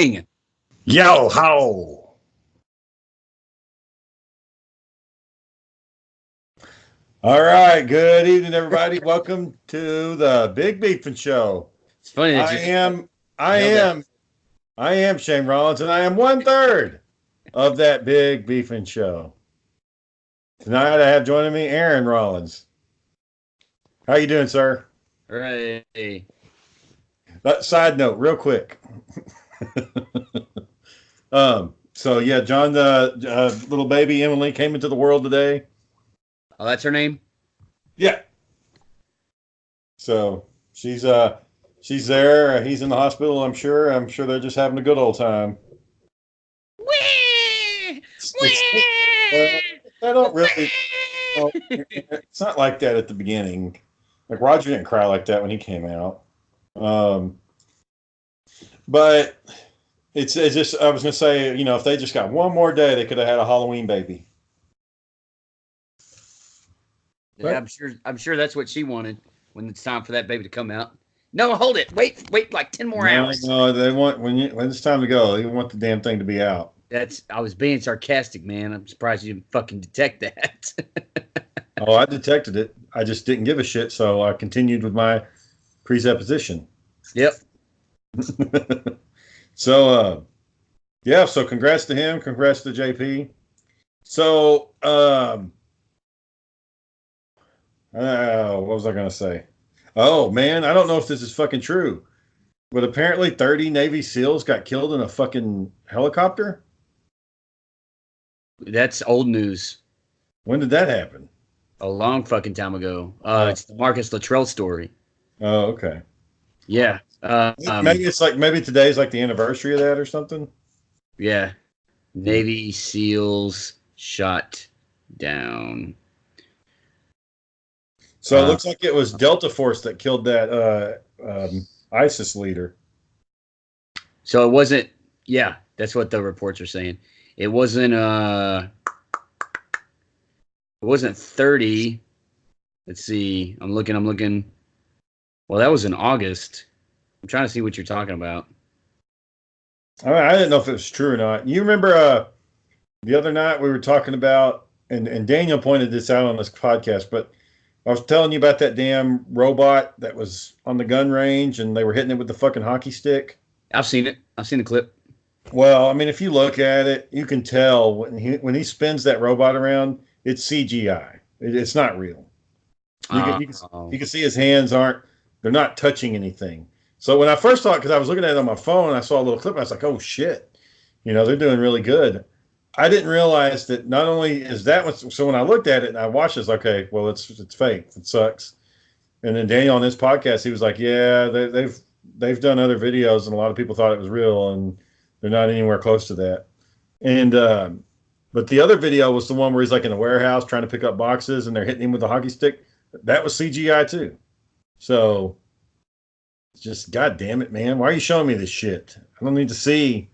King. Yo ho! All right, good evening, everybody. Welcome to the Big Beefin' Show. It's funny that I am Shane Rollins, and I am 1/3 of that Big Beefin' Show. Tonight, I have joining me Aaron Rollins. How you doing, sir? Right. Side note, real quick. So yeah, John, the little baby Emily came into the world today. Oh, that's her name? Yeah. So she's there. He's in the hospital. I'm sure. I'm sure they're just having a good old time. I don't really. It's not like that at the beginning. Like Roger didn't cry like that when he came out. But it's just. I was gonna say, if they just got one more day, they could have had a Halloween baby. Yeah, I'm sure that's what she wanted when it's time for that baby to come out. No, hold it. Wait like 10 more hours. No, they want when it's time to go, they want the damn thing to be out. I was being sarcastic, man. I'm surprised you didn't fucking detect that. Oh, I detected it. I just didn't give a shit, so I continued with my presupposition. Yep. So yeah, so congrats to him, congrats to JP. So what was I gonna say? Oh man, I don't know if this is fucking true, but apparently 30 Navy SEALs got killed in a fucking helicopter. That's old news. When did that happen? A long fucking time ago. It's the Marcus Luttrell story. Oh, okay. Yeah. Maybe today's like the anniversary of that or something. Yeah. Navy SEALs shot down. So it looks like it was Delta Force that killed that ISIS leader. So it wasn't. Yeah, that's what the reports are saying. It wasn't. It wasn't 30. Let's see. I'm looking. Well, that was in August. I'm trying to see what you're talking about. I didn't know if it was true or not. You remember the other night we were talking about, and Daniel pointed this out on this podcast, but I was telling you about that damn robot that was on the gun range and they were hitting it with the fucking hockey stick. I've seen it. I've seen the clip. Well, I mean, if you look at it, you can tell when he spins that robot around, it's CGI. It's not real. You can see his hands they're not touching anything. So when I first saw it, because I was looking at it on my phone, I saw a little clip, and I was like, oh shit, they're doing really good. I didn't realize that not only is that so when I looked at it and I watched it, it's like, okay, well, it's fake. It sucks. And then Daniel on this podcast, he was like, yeah, they've done other videos and a lot of people thought it was real and they're not anywhere close to that. And but the other video was the one where he's like in a warehouse trying to pick up boxes and they're hitting him with a hockey stick. That was CGI too. So just, God damn it, man. Why are you showing me this shit? I don't need to see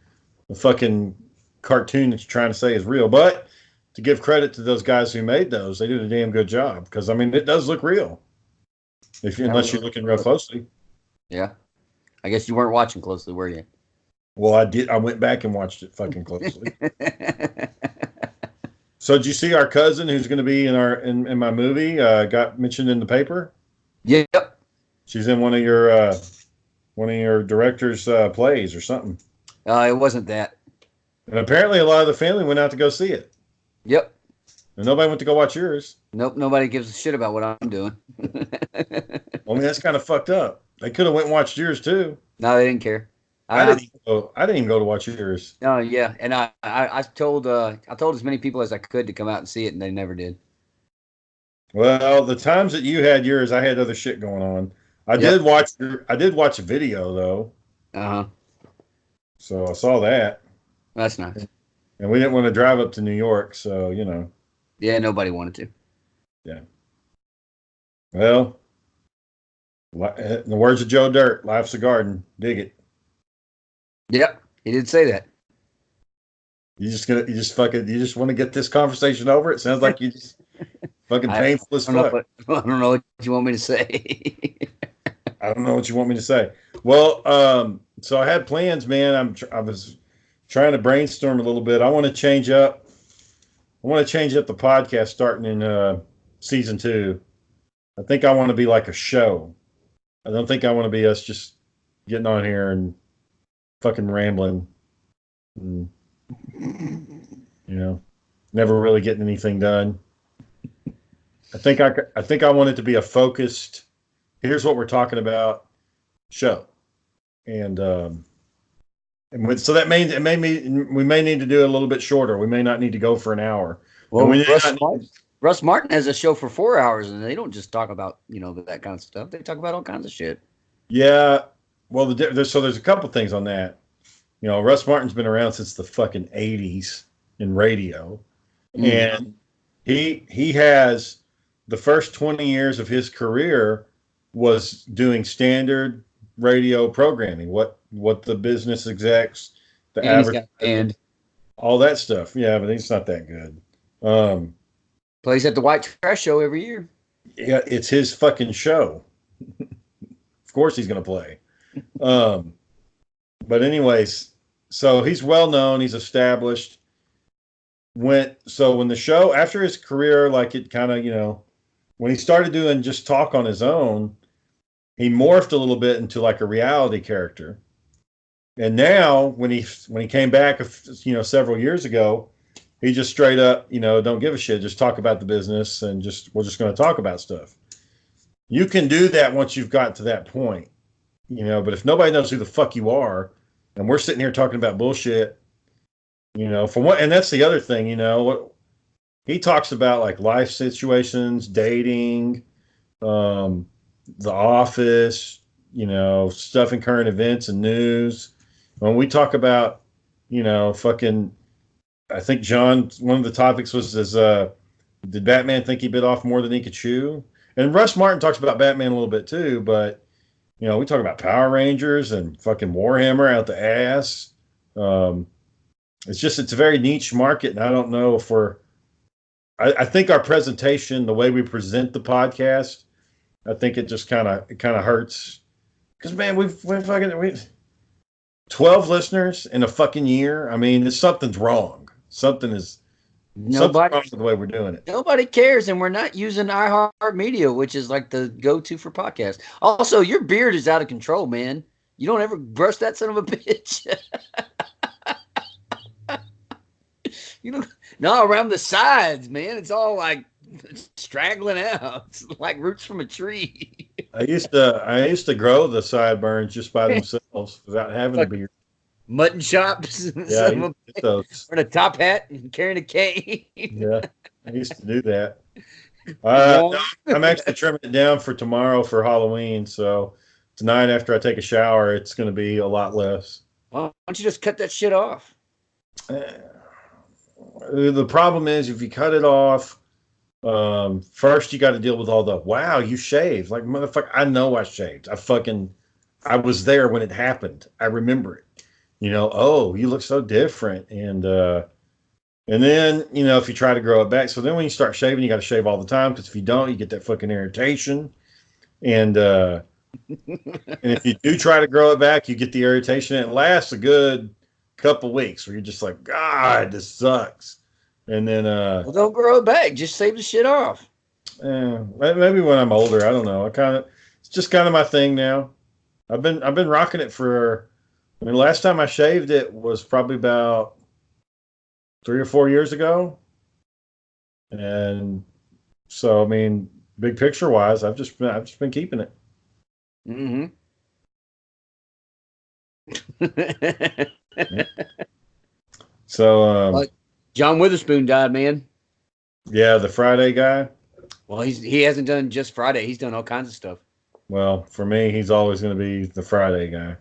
the fucking cartoon that you're trying to say is real. But to give credit to those guys who made those, they did a damn good job. Because, I mean, it does look real. Unless you're looking real closely. Yeah. I guess you weren't watching closely, were you? Well, I did. I went back and watched it fucking closely. So did you see our cousin who's going to be in my movie got mentioned in the paper? Yep. She's in one of your director's plays or something. It wasn't that. And apparently a lot of the family went out to go see it. Yep. And nobody went to go watch yours. Nope. Nobody gives a shit about what I'm doing. I mean, that's kind of fucked up. They could have went and watched yours too. No, they didn't care. I didn't even go to watch yours. Oh yeah, and I told as many people as I could to come out and see it, and they never did. Well, the times that you had yours, I had other shit going on. I did watch a video though. Uh-huh. So I saw that. That's nice. And we didn't want to drive up to New York, so Yeah, nobody wanted to. Yeah. Well, in the words of Joe Dirt, life's a garden. Dig it. Yep, he did say that. You just want to get this conversation over? It sounds like you just fucking painful as fuck. I don't know what you want me to say. I don't know what you want me to say. Well, so I had plans, man. I was trying to brainstorm a little bit. I want to change up. I want to change up the podcast starting in season 2. I think I want to be like a show. I don't think I want to be us just getting on here and fucking rambling. And, never really getting anything done. I think I want it to be a focused. Here's what we're talking about. Show, and so that means we may need to do it a little bit shorter. We may not need to go for an hour. Well, Russ Martin has a show for 4 hours, and they don't just talk about that kind of stuff. They talk about all kinds of shit. Yeah, well, there's a couple things on that. Russ Martin's been around since the fucking 80s in radio, and he has the first 20 years of his career was doing standard radio programming, what the business execs, the average, and all that stuff. Yeah, but he's not that good. Plays at the White Trash Show every year. Yeah, it's his fucking show. Of course he's going to play. But anyways, so he's well known, he's established. When the show, after his career, like it kind of, when he started doing just talk on his own, he morphed a little bit into like a reality character. And now when he came back, several years ago, he just straight up, don't give a shit, just talk about the business and we're just going to talk about stuff. You can do that once you've got to that point, but if nobody knows who the fuck you are and we're sitting here talking about bullshit, and that's the other thing, what he talks about, like life situations, dating, The Office, stuff in current events and news. When we talk about, fucking, I think John, one of the topics was, did Batman think he bit off more than he could chew? And Russ Martin talks about Batman a little bit too, but, we talk about Power Rangers and fucking Warhammer out the ass. It's a very niche market, and I don't know if I think our presentation, the way we present the podcast, I think it just kind of hurts. Because, man, we've 12 listeners in a fucking year. I mean, something's wrong. Something's wrong with the way we're doing it. Nobody cares, and we're not using iHeartMedia, which is like the go-to for podcasts. Also, your beard is out of control, man. You don't ever brush that son of a bitch. No, around the sides, man. It's all like straggling out. It's like roots from a tree. I used to grow the sideburns just by themselves without having a beard. Mutton chops. Yeah, those. Wearing a top hat and carrying a cane. Yeah, I used to do that. No, I'm actually trimming it down for tomorrow for Halloween. So tonight, after I take a shower, it's going to be a lot less. Why don't you just cut that shit off? The problem is if you cut it off, first you got to deal with all the, wow, you shaved. Like, motherfucker, I know I shaved. I was there when it happened. I remember it. Oh, you look so different. And then, if you try to grow it back. So then when you start shaving, you got to shave all the time, because if you don't, you get that fucking irritation. And if you do try to grow it back, you get the irritation. And it lasts a good couple weeks where you're just like, God, this sucks. And then well, don't grow it back, just save the shit off. Maybe when I'm older, I don't know. It's just kind of my thing now. I've been rocking it last time I shaved it was probably about 3 or 4 years ago. And so, I mean, big picture wise, I've just been keeping it. Mm-hmm. So John Witherspoon died, man. Yeah, the Friday guy. Well, he hasn't done just Friday. He's done all kinds of stuff. Well, for me, he's always going to be the Friday guy.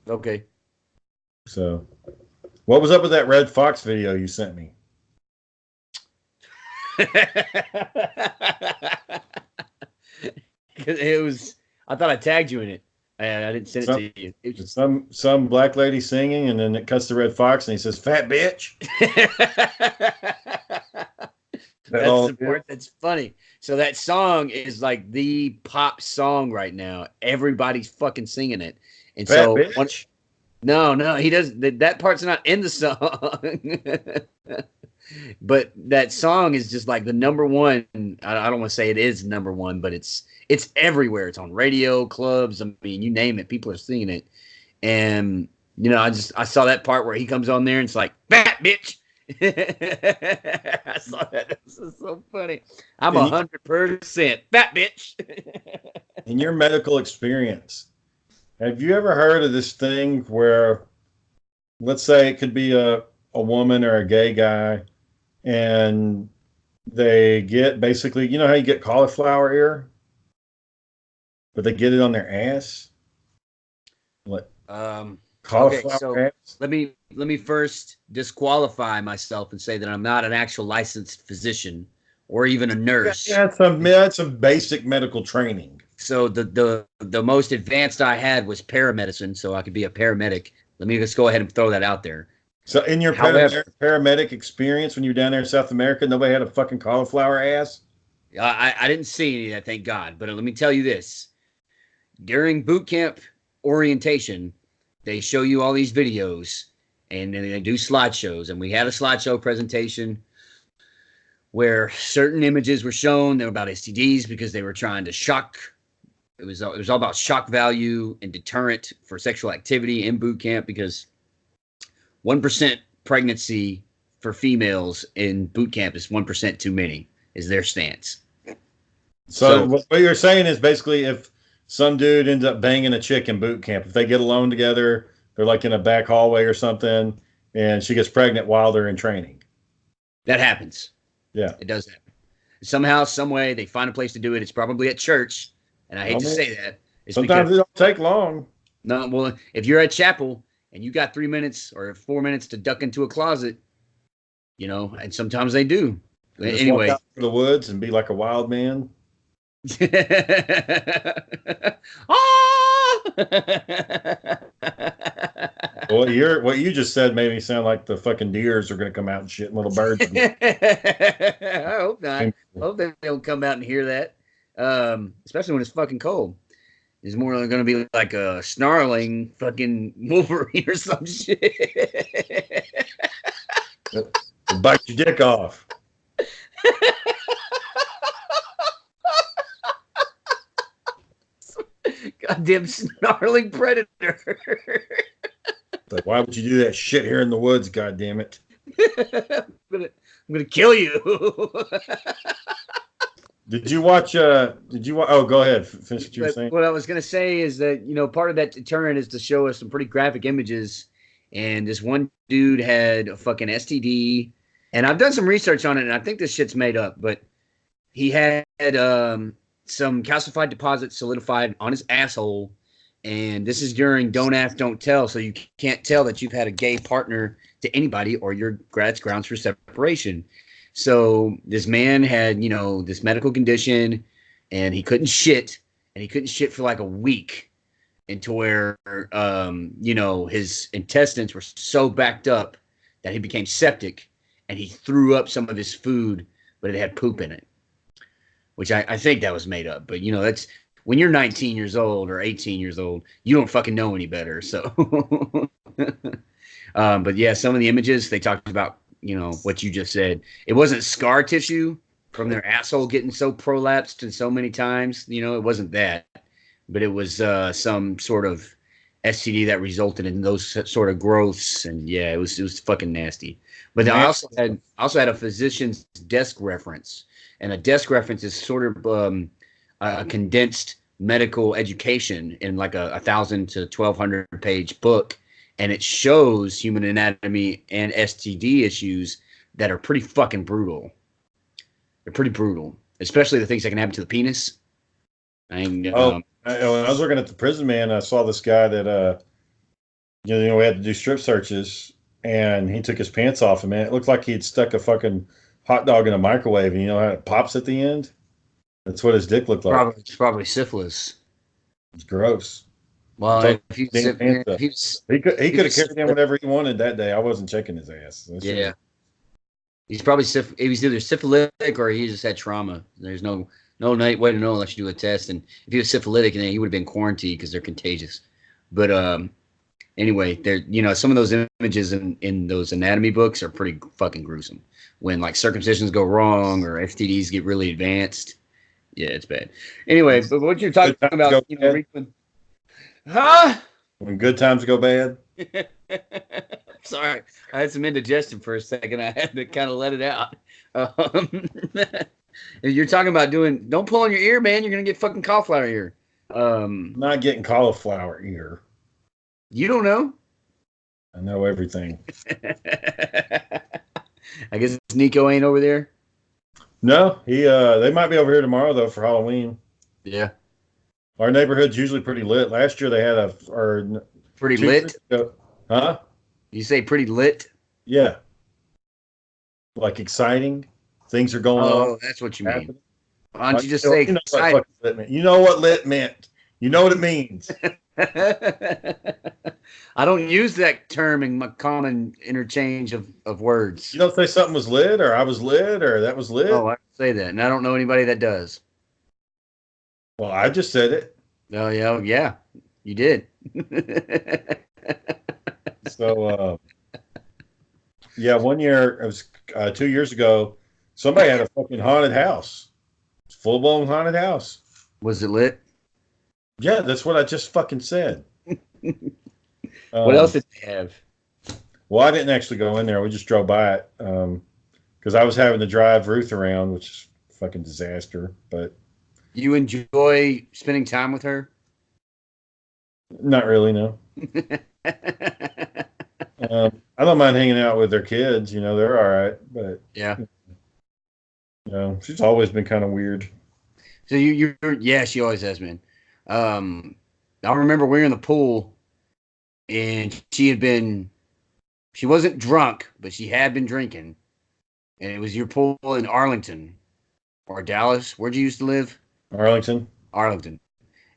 Okay. So, what was up with that Red Fox video you sent me? It was. I thought I tagged you in it. I didn't send it to you. It was some black lady singing, and then it cuts to Red Fox, and he says, "Fat bitch." That's the part that's funny. So that song is like the pop song right now. Everybody's fucking singing it. And so no, he doesn't. That part's not in the song. But that song is just like the number one. I don't want to say it is number one, but it's everywhere. It's on radio, clubs. I mean, you name it, people are singing it. And I saw that part where he comes on there and it's like, "Fat bitch." I saw that. This is so funny. I'm 100% fat bitch. In your medical experience, have you ever heard of this thing where, let's say it could be a woman or a gay guy, and they get basically, you know how you get cauliflower ear, but they get it on their ass? What? Cauliflower okay, so ass? let me first disqualify myself and say that I'm not an actual licensed physician or even a nurse. Yeah, that's some basic medical training. So the most advanced I had was paramedicine, so I could be a paramedic. Let me just go ahead and throw that out there. So in your paramedic experience when you were down there in South America, nobody had a fucking cauliflower ass? I didn't see any of that, thank God. But let me tell you this. During boot camp orientation, they show you all these videos, and then they do slideshows. And we had a slideshow presentation where certain images were shown. They were about STDs because they were trying to shock. It was all about shock value and deterrent for sexual activity in boot camp, because 1% pregnancy for females in boot camp is 1% too many, is their stance. So what you're saying is basically if some dude ends up banging a chick in boot camp, if they get alone together, they're like in a back hallway or something, and she gets pregnant while they're in training. That happens. Yeah. It does happen. Somehow, some way, they find a place to do it. It's probably at church, and I hate to say that. Sometimes it don't take long. No, well, if you're at chapel and you got 3 minutes or 4 minutes to duck into a closet, and sometimes they do. Anyway, walk out to the woods and be like a wild man. What you just said made me sound like the fucking deers are going to come out and shit, and little birds. I hope not. I hope they don't come out and hear that, especially when it's fucking cold. It's more going to be like a snarling fucking Wolverine or some shit. Bite your dick off. Goddamn snarling predator. Like, why would you do that shit here in the woods? God damn it! I'm gonna kill you. Did you watch? Oh, go ahead. Finish what you were saying. What I was gonna say is that part of that deterrent is to show us some pretty graphic images. And this one dude had a fucking STD, and I've done some research on it, and I think this shit's made up, but he had some calcified deposits solidified on his asshole. And this is during Don't Ask, Don't Tell. So you can't tell that you've had a gay partner to anybody, or that's grounds for separation. So this man had, this medical condition, and he couldn't shit. And he couldn't shit for like a week, into where, his intestines were so backed up that he became septic, and he threw up some of his food, but it had poop in it. Which I think that was made up. But, that's when you're 19 years old or 18 years old, you don't fucking know any better. So, but yeah, some of the images they talked about, what you just said. It wasn't scar tissue from their asshole getting so prolapsed and so many times. It wasn't that. But it was some sort of STD that resulted in those sort of growths. And yeah, it was fucking nasty. But I also had a physician's desk reference. And a desk reference is sort of a condensed medical education in like a 1,000 to 1,200 page book. And it shows human anatomy and STD issues that are pretty fucking brutal. They're pretty brutal, especially the things that can happen to the penis. When I was working at the prison, man, I saw this guy that, we had to do strip searches, and he took his pants off, and man, it looked like he'd stuck a fucking hot dog in a microwave, and how it pops at the end? That's what his dick looked like. It's probably syphilis. It's gross. Well, he could have carried in whatever he wanted that day. I wasn't checking his ass. Yeah. He's probably he's either syphilitic or he just had trauma. There's no way to know unless you do a test. And if he was syphilitic, then he would have been quarantined because they're contagious. But anyway, some of those images in those anatomy books are pretty fucking gruesome. When like circumcisions go wrong or STDs get really advanced, yeah, it's bad. Anyway, but what you're talking about, huh? When good times go bad. Sorry, I had some indigestion for a second. I had to kind of let it out. You're talking about don't pull on your ear, man. You're gonna get fucking cauliflower ear. Not getting cauliflower ear. You don't know? I know everything. I guess Nico ain't over there. No, they might be over here tomorrow though for Halloween. Yeah. Our neighborhood's usually pretty lit. Last year they had pretty lit. Huh? You say pretty lit? Yeah. Like exciting. Things are going on. Oh, that's what you mean. Why don't you just say exciting? You know what lit meant. You know what it means. I don't use that term in my common interchange of words. You don't say something was lit or I was lit or that was lit? Oh, I say that. And I don't know anybody that does. Well, I just said it. Oh, yeah. You did. So, yeah, one year, it was 2 years ago, somebody had a fucking haunted house. Full-blown haunted house. Was it lit? Yeah, that's what I just fucking said. What else did they have? Well, I didn't actually go in there. We just drove by it because I was having to drive Ruth around, which is a fucking disaster. But you enjoy spending time with her? Not really, no. I don't mind hanging out with their kids. They're all right. But yeah, she's always been kind of weird. So yeah, she always has been. I remember we were in the pool, and she wasn't drunk, but she had been drinking, and it was your pool in Arlington or Dallas. Where'd you used to live? Arlington.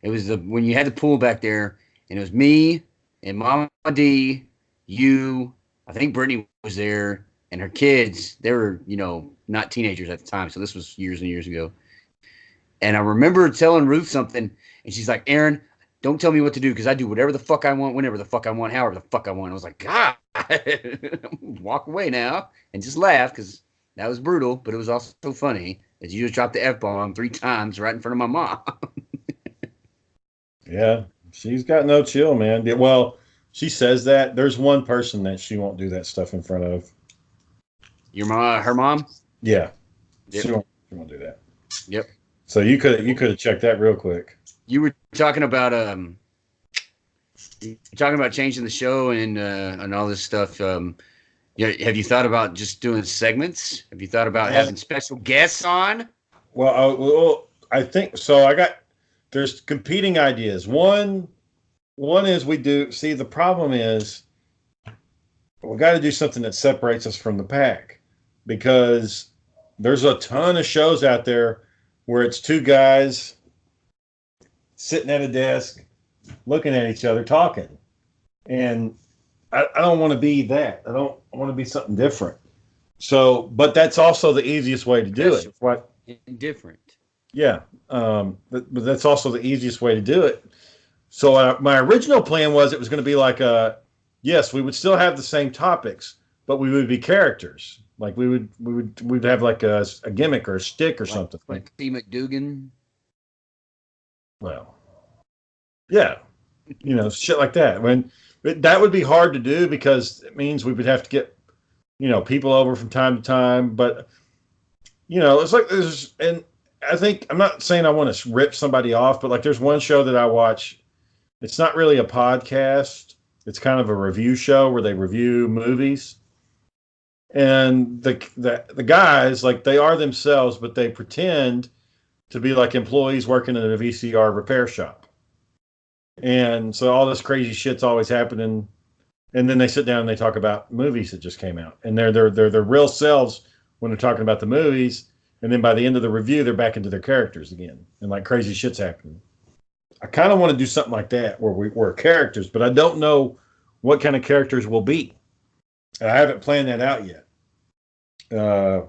It was when you had the pool back there, and it was me and Mama D, you, I think Brittany was there, and her kids. They were, not teenagers at the time, so this was years and years ago. And I remember telling Ruth something, and she's like, Aaron, don't tell me what to do because I do whatever the fuck I want, whenever the fuck I want, however the fuck I want. I was like, God, walk away now and just laugh because that was brutal, but it was also so funny that you just dropped the F-bomb 3 times right in front of my mom. Yeah, she's got no chill, man. Well, she says that. There's one person that she won't do that stuff in front of. Your mom, her mom? Yeah, yep. She won't do that. Yep. So you could have checked that real quick. You were talking about changing the show and all this stuff. Have you thought about just doing segments? Have you thought about having special guests on? Well, I think so. There's competing ideas. One is the problem is we got to do something that separates us from the pack because there's a ton of shows out there where it's 2 guys sitting at a desk looking at each other talking. And I don't want to be that. I want to be something different. So, but that's also the easiest way to do it. What? Different. Yeah. But that's also the easiest way to do it. So my original plan was it was going to be like yes, we would still have the same topics, but we would be characters. Like we'd have like a gimmick or a stick or something. Like T. McDougan. Well, yeah, shit like that. That would be hard to do because it means we would have to get, people over from time to time. But, it's like and I think, I'm not saying I want to rip somebody off, but like there's one show that I watch. It's not really a podcast. It's kind of a review show where they review movies. And the guys, like they are themselves, but they pretend to be like employees working in a VCR repair shop. And so all this crazy shit's always happening. And then they sit down and they talk about movies that just came out. And they're their real selves when they're talking about the movies. And then by the end of the review, they're back into their characters again. And like crazy shit's happening. I kind of want to do something like that where we're characters, but I don't know what kind of characters we'll be. And I haven't planned that out yet. Uh,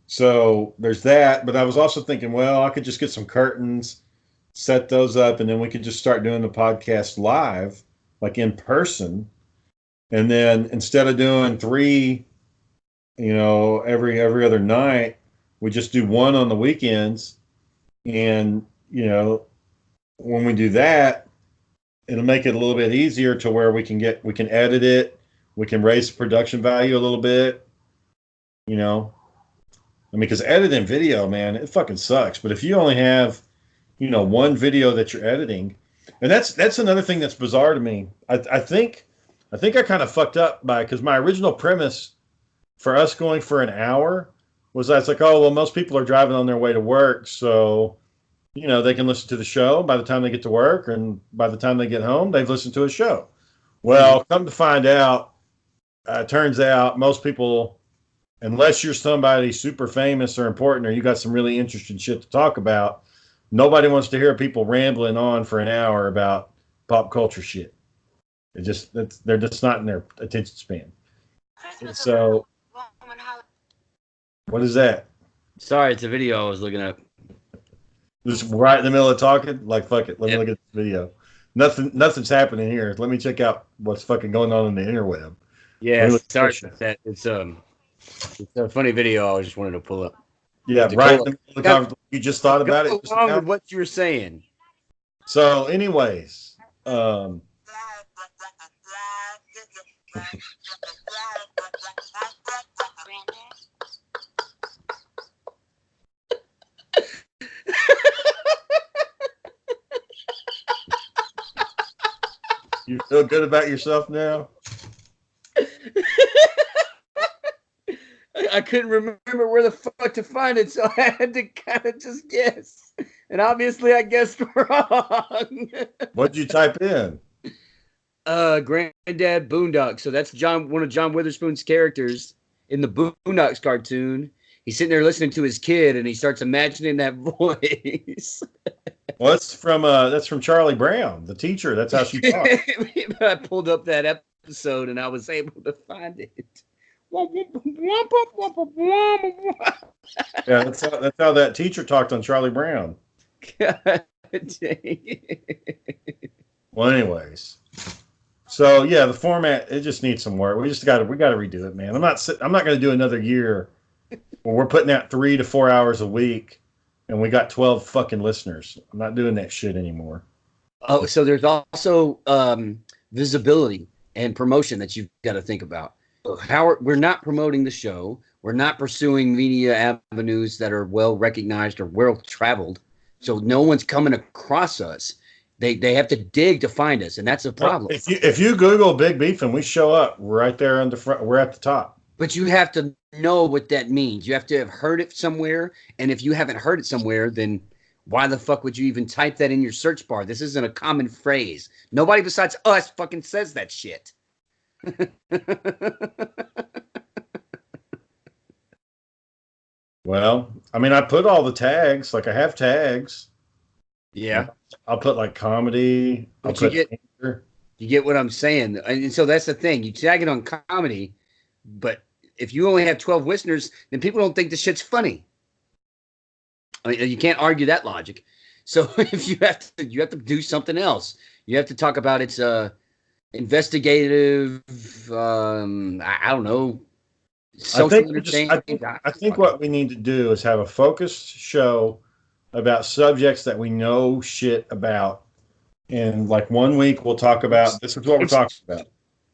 so there's that. But I was also thinking, well, I could just get some curtains, set those up, and then we could just start doing the podcast live, like in person. And then instead of doing three, every other night, we just do one on the weekends. And, when we do that, it'll make it a little bit easier to where we can edit it. We can raise the production value a little bit, because editing video, man, it fucking sucks. But if you only have, one video that you're editing, and that's another thing that's bizarre to me. I think I kind of fucked up because my original premise for us going for an hour was that's like, oh, well, most people are driving on their way to work. So, they can listen to the show by the time they get to work. And by the time they get home, they've listened to a show. Well, come to find out, turns out most people, unless you're somebody super famous or important or you got some really interesting shit to talk about, nobody wants to hear people rambling on for an hour about pop culture shit. They're just not in their attention span. So, what is that? Sorry, it's a video I was looking at. Just right in the middle of talking? Like, fuck it. Let me look at the video. Nothing's happening here. Let me check out what's fucking going on the interweb. Yeah, sorry about that. It's a funny video I just wanted to pull up. Yeah, right in the middle of the conversation. You just thought about it? What's wrong with what you were saying? So, anyways, you feel good about yourself now? I couldn't remember where the fuck to find it, so I had to kind of just guess. And obviously I guessed wrong. What'd you type in? Granddad Boondocks. So that's one of John Witherspoon's characters in the Boondocks cartoon. He's sitting there listening to his kid, and he starts imagining that voice. Well, that's from Charlie Brown, the teacher. That's how she talks. I pulled up that episode, and I was able to find it. Yeah, that's how that teacher talked on Charlie Brown. God dang it. Well, anyways, so yeah, the format, it just needs some work. We got to redo it, man. I'm not going to do another year where we're putting out 3 to 4 hours a week, and we got 12 fucking listeners. I'm not doing that shit anymore. Oh, so there's also visibility and promotion that you've got to think about. We're not promoting the show. We're not pursuing media avenues that are well recognized or well traveled. So no one's coming across us. They have to dig to find us, and that's a problem. If you Google Big Beef and we show up right there on the front, we're at the top. But you have to know what that means. You have to have heard it somewhere, and if you haven't heard it somewhere, then why the fuck would you even type that in your search bar? This isn't a common phrase. Nobody besides us fucking says that shit. Well, I mean, I put all the tags. Like, I have tags. Yeah. I'll put like comedy. But you get what I'm saying. And so that's the thing. You tag it on comedy, but if you only have 12 listeners, then people don't think the shit's funny. I mean, you can't argue that logic. So if you have to do something else. You have to talk about its investigative. I don't know. I think what we need to do is have a focused show about subjects that we know shit about. And like 1 week we'll talk about this is what we're talking about.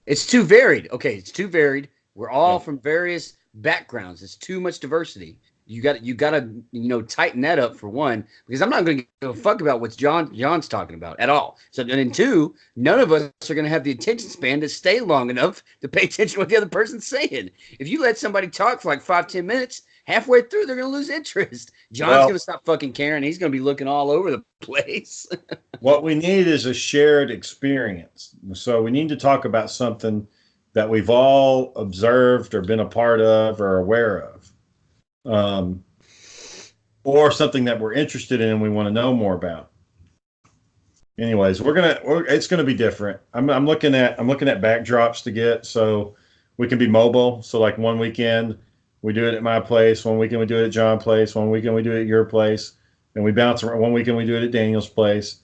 It's too varied. Okay, it's too varied. We're all from various backgrounds. It's too much diversity. You got to tighten that up for one, because I'm not going to give a fuck about what John's talking about at all. So, and then two, none of us are going to have the attention span to stay long enough to pay attention to what the other person's saying. If you let somebody talk for like 5-10 minutes, halfway through they're going to lose interest. John's going to stop fucking caring. He's going to be looking all over the place. What we need is a shared experience. So we need to talk about something that we've all observed or been a part of or aware of. Or something that we're interested in and we want to know more about. Anyways, it's gonna be different. I'm looking at backdrops to get. So we can be mobile. So like one weekend we do it at my place, one weekend we do it at John's place, one weekend we do it at your place, and we bounce around. One weekend we do it at Daniel's place,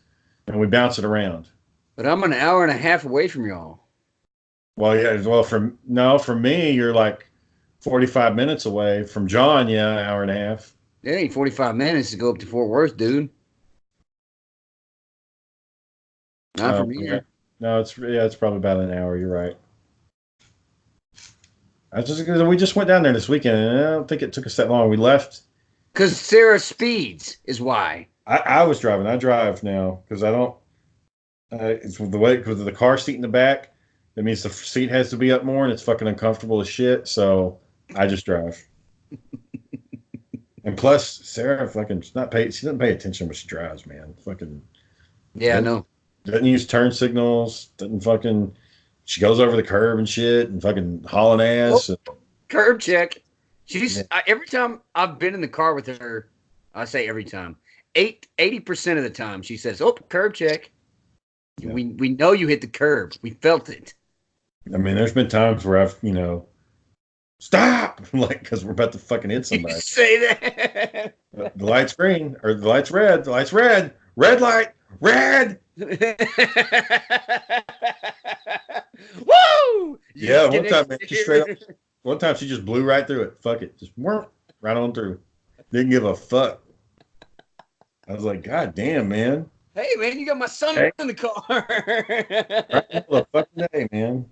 and we bounce it around. But I'm an hour and a half away from y'all. Well, yeah. Well, for me, you're like 45 minutes away. From John, yeah, an hour and a half. It ain't 45 minutes to go up to Fort Worth, dude. Not from here. Yeah. No, it's probably about an hour. You're right. We just went down there this weekend, and I don't think it took us that long. We left because Sarah speeds is why. I was driving. I drive now because I don't. It's the way because of the car seat in the back. That means the seat has to be up more, and it's fucking uncomfortable as shit. So I just drive. And plus, Sarah fucking she doesn't pay attention when she drives, man. Fucking yeah, I know. Doesn't use turn signals. Doesn't fucking. She goes over the curb and shit and fucking hauling ass. Oh, curb check. Every time I've been in the car with her, I say every time, 80% of the time she says, "Oh, curb check." Yeah. We know you hit the curb. We felt it. I mean, there's been times where I've stop, like because we're about to fucking hit somebody. You say that. The light's green or the light's red. The light's red. Red light. Red. Woo! Yeah, one time, man, she straight up. One time she just blew right through it. Fuck it, just right on through. Didn't give a fuck. I was like, God damn, man. Hey, man, you got my son in the car. Right the fucking day, man.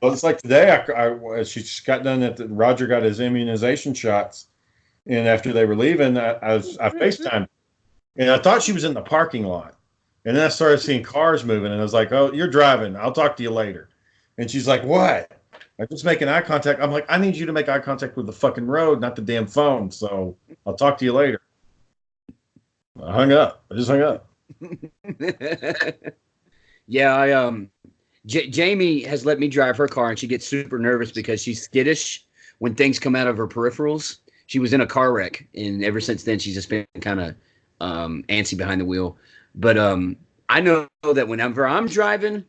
Well, it's like today. She just got done Roger got his immunization shots, and after they were leaving, I FaceTimed, and I thought she was in the parking lot. And then I started seeing cars moving, and I was like, "Oh, you're driving. I'll talk to you later." And she's like, "What?" I'm just making eye contact. I'm like, "I need you to make eye contact with the fucking road, not the damn phone. So I'll talk to you later." I hung up. I just hung up. Yeah, Jamie has let me drive her car, and she gets super nervous because she's skittish when things come out of her peripherals. She was in a car wreck, and ever since then, she's just been kind of antsy behind the wheel. But I know that whenever I'm driving,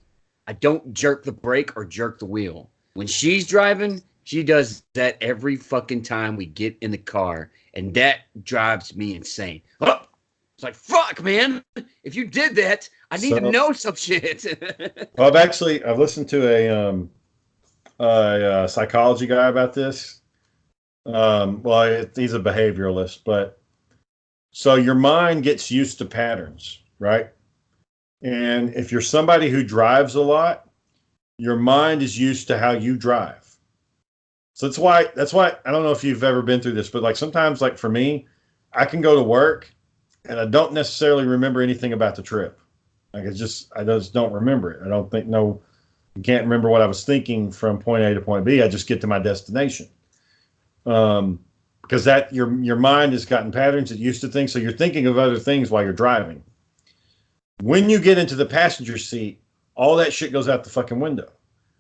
I don't jerk the brake or jerk the wheel. When she's driving, she does that every fucking time we get in the car, and that drives me insane. Oh! It's like, fuck, man. If you did that, I need to know some shit. Well, I've listened to a psychology guy about this. He's a behavioralist, but so your mind gets used to patterns. Right. And if you're somebody who drives a lot, your mind is used to how you drive. So that's why I don't know if you've ever been through this, but like sometimes, like for me, I can go to work and I don't necessarily remember anything about the trip. Like I just don't remember it. You can't remember what I was thinking from point A to point B. I just get to my destination. Because your mind has gotten patterns, it used to things, so you're thinking of other things while you're driving. When you get into the passenger seat, all that shit goes out the fucking window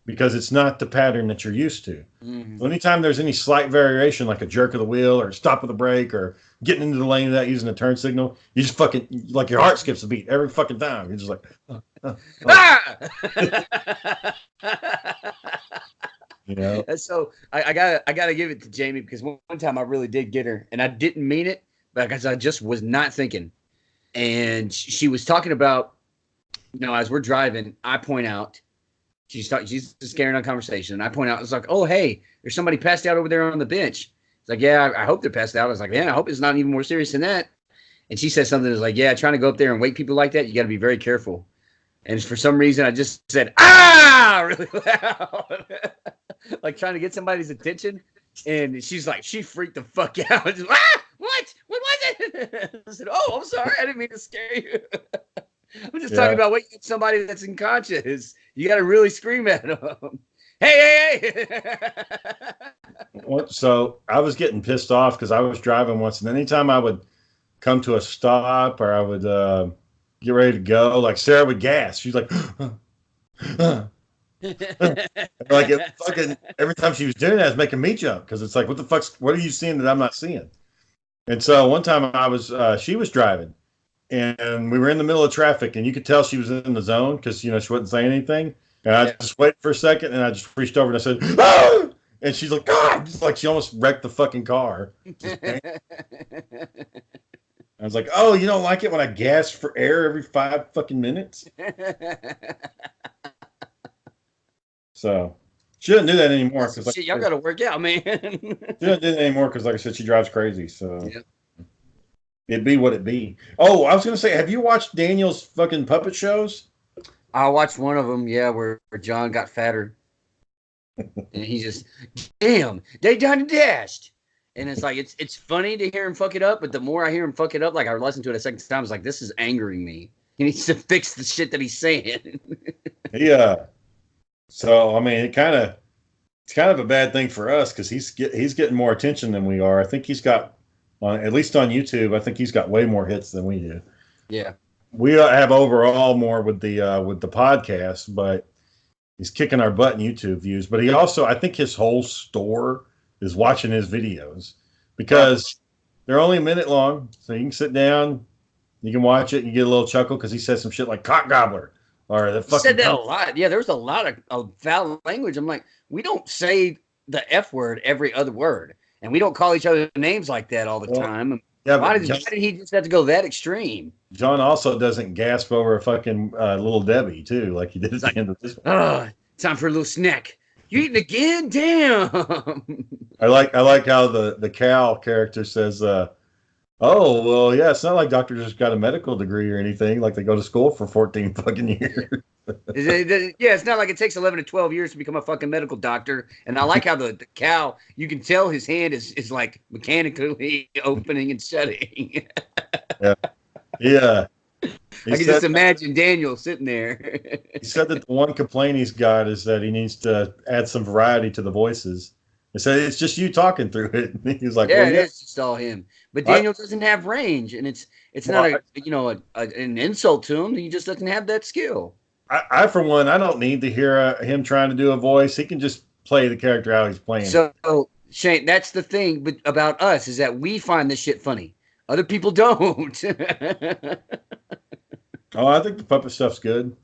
because it's not the pattern that you're used to. Mm-hmm. So anytime there's any slight variation, like a jerk of the wheel or a stop of the brake or getting into the lane without using a turn signal, you just fucking, like your heart skips a beat every fucking time. You're just like, You know? So I gotta give it to Jamie because one time I really did get her and I didn't mean it because I just was not thinking. And she was talking about, as we're driving, I point out, she's just carrying on conversation. And I point out, it's like, oh, hey, there's somebody passed out over there on the bench. It's like, yeah, I hope they're passed out. I was like, man, I hope it's not even more serious than that. And she said something that's like, yeah, trying to go up there and wake people like that, you got to be very careful. And for some reason, I just said, really loud, like trying to get somebody's attention. And she's like, she freaked the fuck out. Just, what? What was it? I said, oh, I'm sorry. I didn't mean to scare you. I'm just talking about waking up somebody that's unconscious. You got to really scream at them. Hey. So I was getting pissed off because I was driving once, and anytime I would come to a stop or I would get ready to go, like Sarah would gas. She's like, like fucking every time she was doing that, it was making me jump because it's like, what are you seeing that I'm not seeing? And so one time she was driving and we were in the middle of traffic and you could tell she was in the zone because, she wasn't saying anything. And I just waited for a second, and I just reached over and I said, "Ah!" And she's like, "God!" Just like she almost wrecked the fucking car. I was like, "Oh, you don't like it when I gasp for air every 5 fucking minutes?" So she doesn't do that anymore because shit, y'all got to work out, man. she doesn't do that anymore because, like I said, she drives crazy. So it'd be what it be. Oh, I was gonna say, have you watched Daniel's fucking puppet shows? I watched one of them, where John got fatter, and he just, damn, they done and dashed. And it's like it's funny to hear him fuck it up, but the more I hear him fuck it up, like I listened to it a second time, I was like, this is angering me. He needs to fix the shit that he's saying. Yeah. So I mean, it's kind of a bad thing for us because he's getting more attention than we are. I think he's got at least on YouTube. I think he's got way more hits than we do. Yeah. We have overall more with the podcast, but he's kicking our butt in YouTube views. But he also, I think, his whole store is watching his videos because they're only a minute long, so you can sit down, you can watch it, and you get a little chuckle because he says some shit like "cock gobbler" or the fucking. Said that a lot. Yeah, there was a lot of foul language. I'm like, we don't say the F word every other word, and we don't call each other names like that all the time. Yeah, why did he just have to go that extreme? John also doesn't gasp over a fucking Little Debbie too, like he did at the end of this one. Oh, time for a little snack. You eating again? Damn. I like how the Cal character says, "Oh, well, yeah, it's not like doctors just got a medical degree or anything. Like they go to school for 14 fucking years." It's not like it takes 11 to 12 years to become a fucking medical doctor. And I like how the cow, you can tell his hand is like mechanically opening and shutting. Yeah. I can just imagine Daniel sitting there. He said that the one complaint he's got is that he needs to add some variety to the voices. He said it's just you talking through it. He's like, yeah, it's just all him. But Daniel doesn't have range, and it's not an insult to him. He just doesn't have that skill. I for one, I don't need to hear him trying to do a voice. He can just play the character how he's playing. So Shane, that's the thing about us is that we find this shit funny. Other people don't. Oh, I think the puppet stuff's good.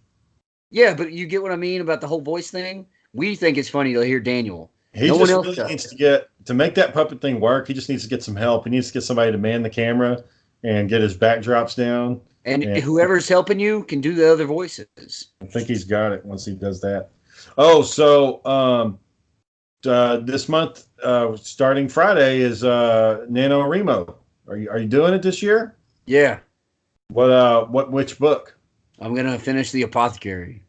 Yeah, but you get what I mean about the whole voice thing? We think it's funny to hear Daniel. He just really needs to make that puppet thing work. He just needs to get some help. He needs to get somebody to man the camera and get his backdrops down. And whoever's helping you can do the other voices. I think he's got it once he does that. Oh, so this month, starting Friday, is NaNoWriMo. Are you doing it this year? Yeah. Which book? I'm gonna finish The Apothecary.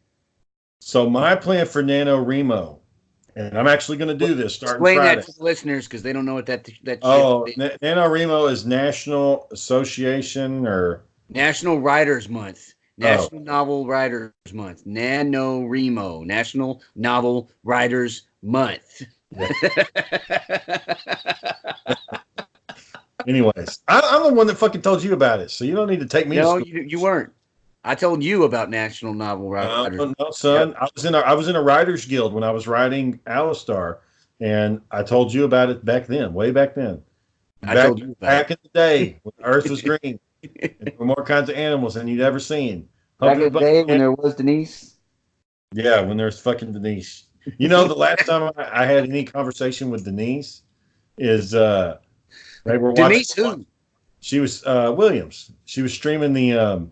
So my plan for NaNoWriMo, and I'm actually going to do this starting Friday. Explain that to the listeners because they don't know what that. NaNoWriMo is National Association or National Writers Month. National Novel Writers Month. NaNoWriMo. National Novel Writers Month. Anyways, I'm the one that fucking told you about it, so you don't need to take me. No, you weren't. I told you about National Novel Writers. No, son. Yep. I was in a writers guild when I was writing Alistar, and I told you about it back then, way back then. Back in the day when the Earth was green, and there were more kinds of animals than you'd ever seen. Back in the day when there was Denise. Yeah, when there's fucking Denise. You know, the last time I had any conversation with Denise is they were Denise watching. Who? She was Williams. She was streaming the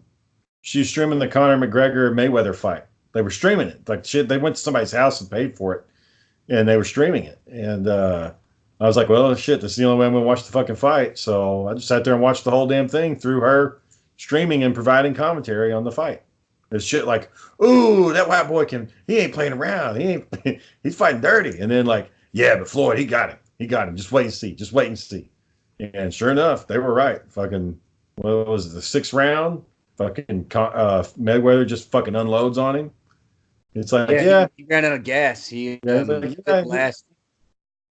Conor McGregor Mayweather fight. They were streaming it. Like shit, they went to somebody's house and paid for it, and they were streaming it. And I was like, well, shit, this is the only way I'm gonna watch the fucking fight. So I just sat there and watched the whole damn thing through her streaming and providing commentary on the fight. It's shit like, ooh, that white boy he ain't playing around. He's fighting dirty. And then like, yeah, but Floyd, he got him. Just wait and see. Just wait and see. And sure enough, they were right. Fucking, what was it, the 6th round? Fucking Mayweather just fucking unloads on him. It's like, he ran out of gas. He last.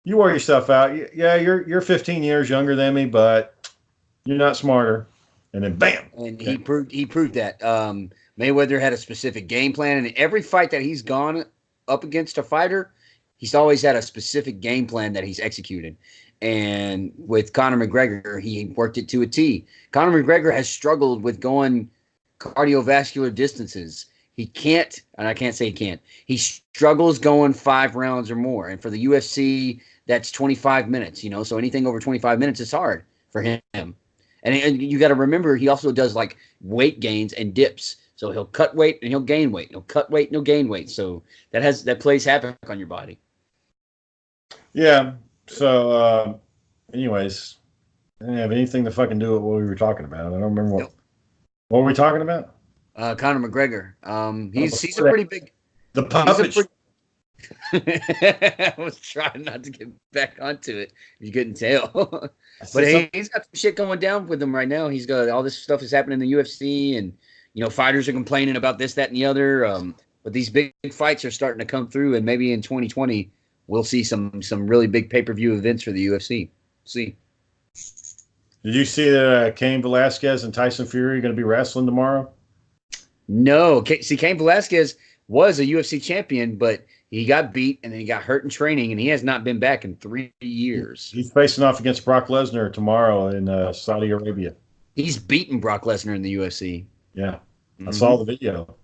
You wore yourself out. Yeah, you're 15 years younger than me, but you're not smarter. And then bam. And he proved that. Mayweather had a specific game plan, and every fight that he's gone up against a fighter, he's always had a specific game plan that he's executed. And with Conor McGregor, he worked it to a T. Conor McGregor has struggled with going cardiovascular distances. he can't, and I can't say he can't. He struggles going 5 rounds or more. And for the UFC, that's 25 minutes, you know. So anything over 25 minutes is hard for him. And you got to remember, he also does like weight gains and dips. So he'll cut weight and he'll gain weight. He'll cut weight and he'll gain weight. So that plays havoc on your body. Yeah. So, anyways, I didn't have anything to fucking do with what we were talking about. I don't remember what. Nope. What were we talking about? Conor McGregor. He's a pretty big. The puppet. I was trying not to get back onto it. You couldn't tell. But he's got some shit going down with him right now. He's got all this stuff is happening in the UFC, and you know, fighters are complaining about this, that, and the other. But these big fights are starting to come through, and maybe in 2020 we'll see some really big pay-per-view events for the UFC. See. Did you see that Cain Velasquez and Tyson Fury are going to be wrestling tomorrow? No. See, Cain Velasquez was a UFC champion, but he got beat and then he got hurt in training, and he has not been back in 3 years. He's facing off against Brock Lesnar tomorrow in Saudi Arabia. He's beaten Brock Lesnar in the UFC. Yeah, I saw the video.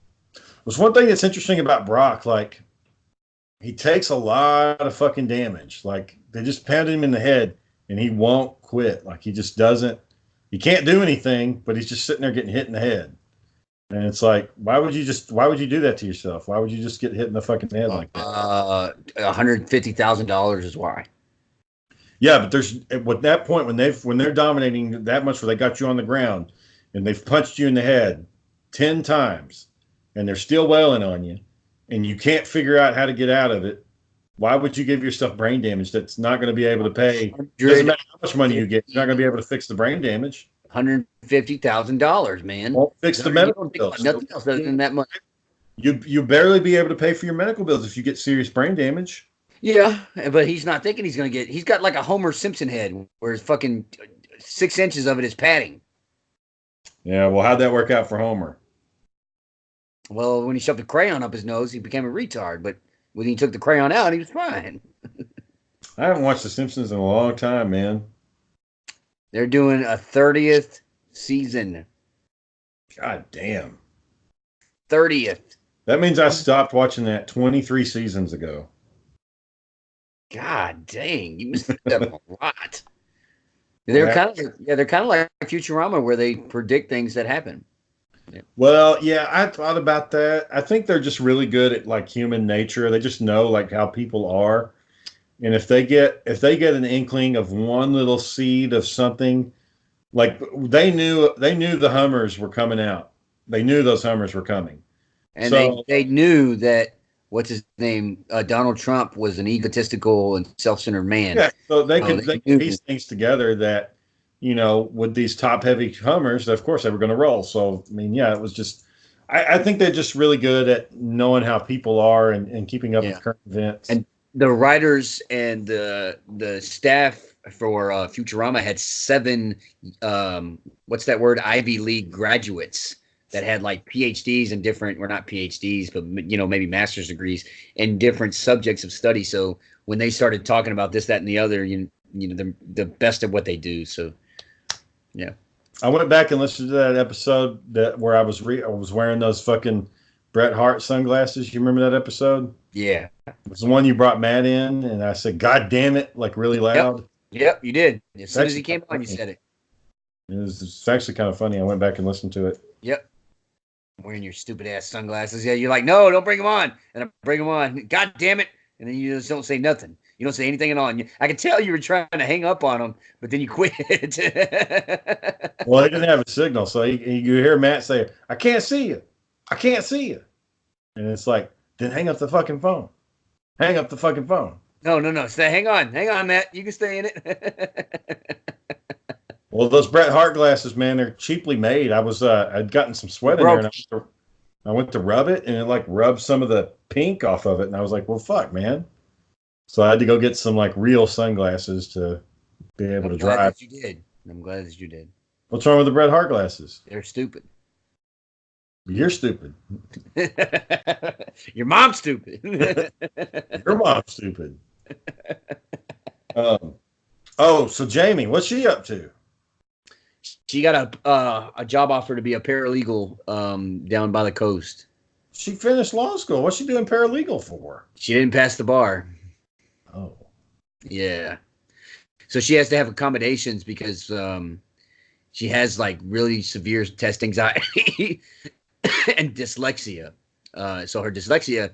There's one thing that's interesting about Brock. Like, he takes a lot of fucking damage. Like, they just pounded him in the head, and he won't quit. Like, he just doesn't. He can't do anything, but he's just sitting there getting hit in the head. And it's like, why would you do that to yourself? Why would you just get hit in the fucking head like that? $150,000 is why. Yeah, but there's at that point when they're dominating that much, where they got you on the ground and they've punched you in the head 10 times and they're still wailing on you and you can't figure out how to get out of it. Why would you give yourself brain damage that's not going to be able to pay? It doesn't matter how much money you get, you're not going to be able to fix the brain damage. $150,000, man. Won't fix the medical bills. Nothing else other than that money. You barely be able to pay for your medical bills if you get serious brain damage. Yeah, but he's not thinking he's going to get. He's got like a Homer Simpson head, where his fucking 6 inches of it is padding. Yeah, well, how'd that work out for Homer? Well, when he shoved a crayon up his nose, he became a retard. But when he took the crayon out, he was fine. I haven't watched The Simpsons in a long time, man. They're doing a 30th season. God damn. 30th. That means I stopped watching that 23 seasons ago. God dang, you missed them a lot. They're kind of like Futurama, where they predict things that happen. Yeah. Well, yeah, I thought about that. I think they're just really good at like human nature. They just know like how people are. And if they get an inkling of one little seed of something, like they knew the Hummers were coming out. They knew those Hummers were coming. And so, they knew that what's his name, Donald Trump was an egotistical and self-centered man. Yeah, so they could piece things together that, you know, with these top-heavy Hummers, of course they were going to roll. So, I mean, yeah, it was just I think they're just really good at knowing how people are and keeping up with current events. And the writers and the staff for Futurama had 7 what's that word, Ivy League graduates that had like PhDs and different, or not PhDs, but you know, maybe master's degrees in different subjects of study. So when they started talking about this, that, and the other, you know, the best of what they do. So yeah, I went back and listened to that episode where I was wearing those fucking Bret Hart sunglasses. You remember that episode? Yeah, it was the one you brought Matt in, and I said, "God damn it!" like really loud. Yep, you did. As soon as he came on, you said it. It's actually kind of funny. I went back and listened to it. Yep. Wearing your stupid ass sunglasses. Yeah, you're like, no, don't bring them on. And I bring them on. God damn it. And then you just don't say nothing. You don't say anything at all. And I could tell you were trying to hang up on them, but then you quit. Well, he didn't have a signal. So you hear Matt say, "I can't see you. I can't see you." And it's like, then hang up the fucking phone. Hang up the fucking phone. No. Stay, hang on, Matt. You can stay in it. Well, those Bret Hart glasses, man, they're cheaply made. I'd gotten some sweat in there, and I went to rub it, and it like rubbed some of the pink off of it, and I was like, well, fuck, man. So I had to go get some like real sunglasses to be able to drive. I'm glad that you did. What's wrong with the Bret Hart glasses? They're stupid. You're stupid. Your mom's stupid. Your mom's stupid. So Jamie, what's she up to? She got a job offer to be a paralegal down by the coast. She finished law school. What's she doing paralegal for? She didn't pass the bar. Oh. Yeah. So she has to have accommodations because she has like really severe test anxiety and dyslexia. So her dyslexia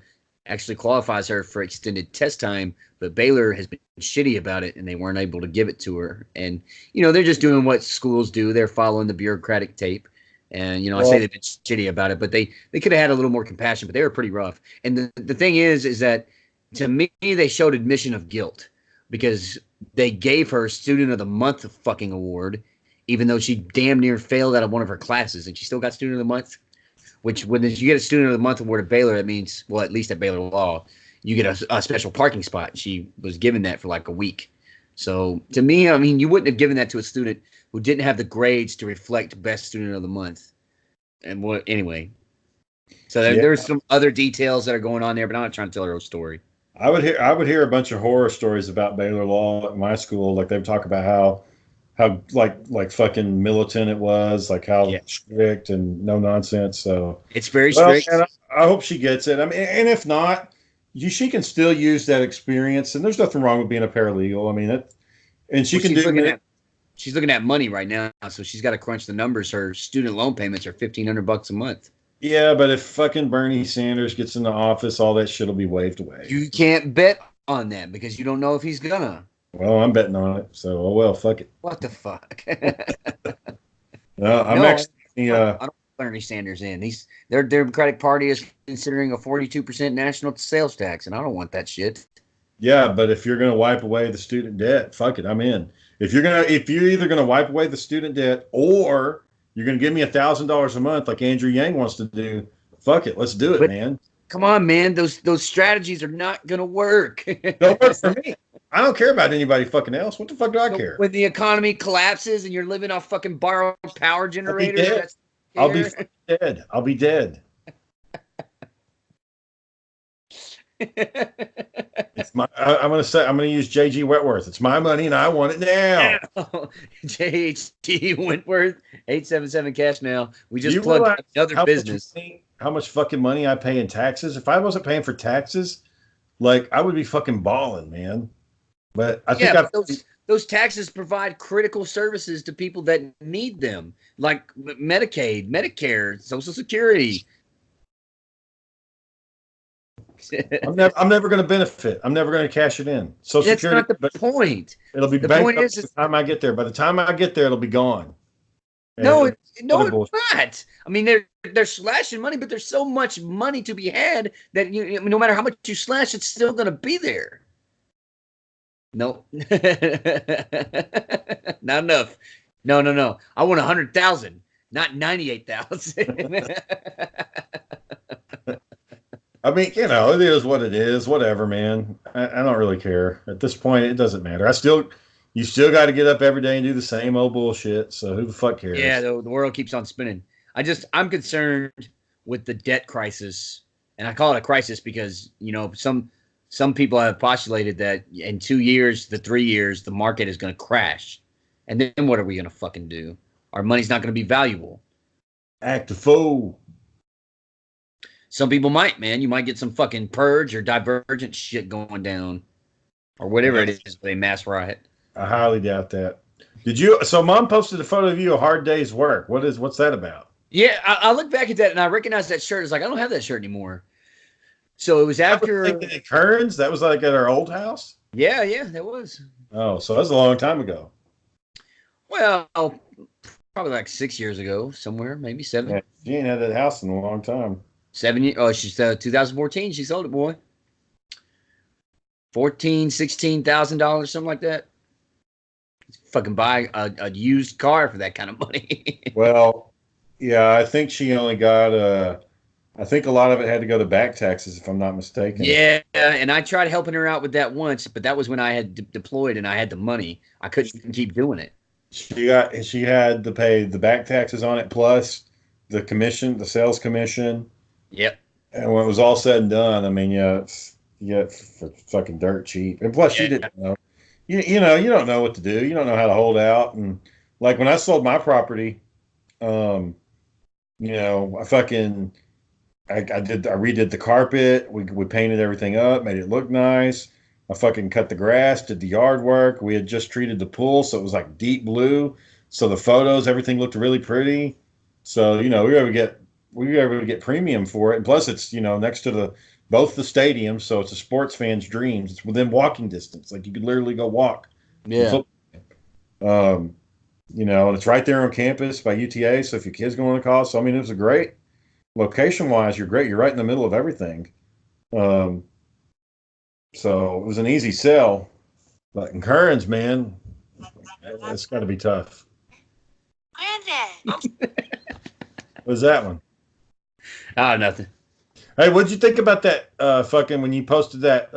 actually qualifies her for extended test time, but Baylor has been shitty about it and they weren't able to give it to her. And, they're just doing what schools do. They're following the bureaucratic tape. And, I say they've been shitty about it, but they could have had a little more compassion, but they were pretty rough. And the thing is that to me, they showed admission of guilt because they gave her Student of the Month fucking award, even though she damn near failed out of one of her classes and she still got Student of the Month. Which, when you get a Student of the Month award at Baylor, that means, well, at least at Baylor Law, you get a special parking spot. She was given that for like a week. So to me, I mean, you wouldn't have given that to a student who didn't have the grades to reflect Best Student of the Month. And anyway. So there's some other details that are going on there, but I'm not trying to tell her whole story. I would hear a bunch of horror stories about Baylor Law at my school. Like, they would talk about how like fucking militant it was, like how strict and no nonsense. So it's very strict. And I hope she gets it. I mean, and if not, she can still use that experience. And there's nothing wrong with being a paralegal. I mean, she's looking at money right now, so she's got to crunch the numbers. Her student loan payments are $1,500 a month. Yeah, but if fucking Bernie Sanders gets in the office, all that shit will be waved away. You can't bet on that because you don't know if he's gonna. Well, I'm betting on it, so well, fuck it. What the fuck? I'm actually. I don't put Bernie Sanders in. Their Democratic Party is considering a 42% national sales tax, and I don't want that shit. Yeah, but if you're gonna wipe away the student debt, fuck it, I'm in. If you're either gonna wipe away the student debt or you're gonna give me $1,000 a month like Andrew Yang wants to do, fuck it, let's do it, man. Come on, man. Those strategies are not gonna work. Don't work for me. I don't care about anybody fucking else. What the fuck do I care? When the economy collapses and you're living off fucking borrowed power generators, I'll be dead. I'll be dead. I'm gonna use J.G. Wentworth. It's my money and I want it now. J.G. Wentworth, 877 cash now. We just plugged another business. How much fucking money I pay in taxes? If I wasn't paying for taxes, like, I would be fucking balling, man. But I think those taxes provide critical services to people that need them, like Medicaid, Medicare, Social Security. I'm never going to benefit. I'm never going to cash it in. Social Security. That's not the point. It'll be bankrupt by the time I get there. By the time I get there, it'll be gone. No, it's not. I mean, they're slashing money, but there's so much money to be had that no matter how much you slash, it's still going to be there. No, not enough. No. I want 100,000, not 98,000. I mean, it is what it is. Whatever, man. I don't really care at this point. It doesn't matter. You still got to get up every day and do the same old bullshit. So who the fuck cares? Yeah, the world keeps on spinning. I'm concerned with the debt crisis, and I call it a crisis because some people have postulated that in 2 years to 3 years the market is going to crash, and then what are we going to fucking do? Our money's not going to be valuable. Act a fool. Some people might, man. You might get some fucking purge or divergent shit going down, or whatever it is. They mass riot. I highly doubt that. So Mom posted a photo of you, A Hard Day's Work. What's that about? Yeah, I look back at that and I recognize that shirt. It's like, I don't have that shirt anymore. So it was after at Kearns. That was like at our old house. Yeah, that was. Oh, so that was a long time ago. Well, probably like 6 years ago, somewhere, maybe 7. Yeah, she ain't had that house in a long time. 7 years. Oh, she's 2014. She sold it, boy. $16,000, something like that. Fucking buy a used car for that kind of money. Well, yeah, I think she only got I think a lot of it had to go to back taxes, if I'm not mistaken. Yeah, and I tried helping her out with that once, but that was when I had deployed and I had the money. I couldn't keep doing it. She had to pay the back taxes on it plus the commission, the sales commission. Yep. And when it was all said and done, I mean, you get fucking dirt cheap. And plus, you didn't know. You don't know what to do. You don't know how to hold out. And like when I sold my property, I redid the carpet. We painted everything up, made it look nice. I fucking cut the grass, did the yard work. We had just treated the pool, so it was like deep blue. So the photos, everything looked really pretty. So, we were able to get premium for it. And plus it's, next to both the stadiums, so it's a sports fan's dreams. It's within walking distance. Like you could literally go walk. Yeah. And it's right there on campus by UTA. So if your kid's going to college, so I mean, it was a great location wise. You're great. You're right in the middle of everything. So it was an easy sell. But in Kearns, man, it's got to be tough. Granddad. What was that one? Oh, nothing. Hey, what'd you think about that fucking when you posted that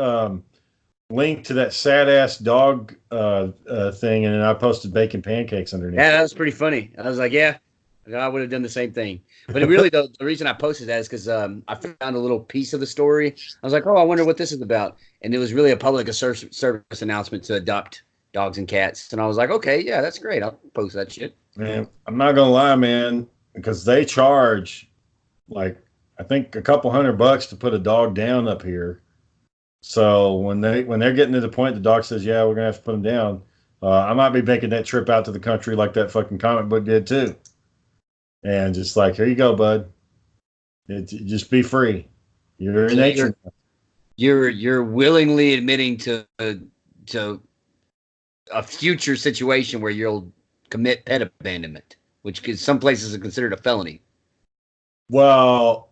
link to that sad ass dog thing, and then I posted bacon pancakes underneath? Yeah, that was pretty funny. I was like, yeah, I would have done the same thing. But it really, the reason I posted that is because I found a little piece of the story. I was like, oh, I wonder what this is about. And it was really a public service announcement to adopt dogs and cats. And I was like, okay, yeah, that's great. I'll post that shit. Man, I'm not gonna lie, man, because they charge like I think a couple $100 to put a dog down up here. So when they're getting to the point the dog says, yeah, we're gonna have to put him down, I might be making that trip out to the country like that fucking comic book did too. And just like, here you go, bud. Just be free. You're in nature. You're willingly admitting to a future situation where you'll commit pet abandonment, which is some places are considered a felony. Well,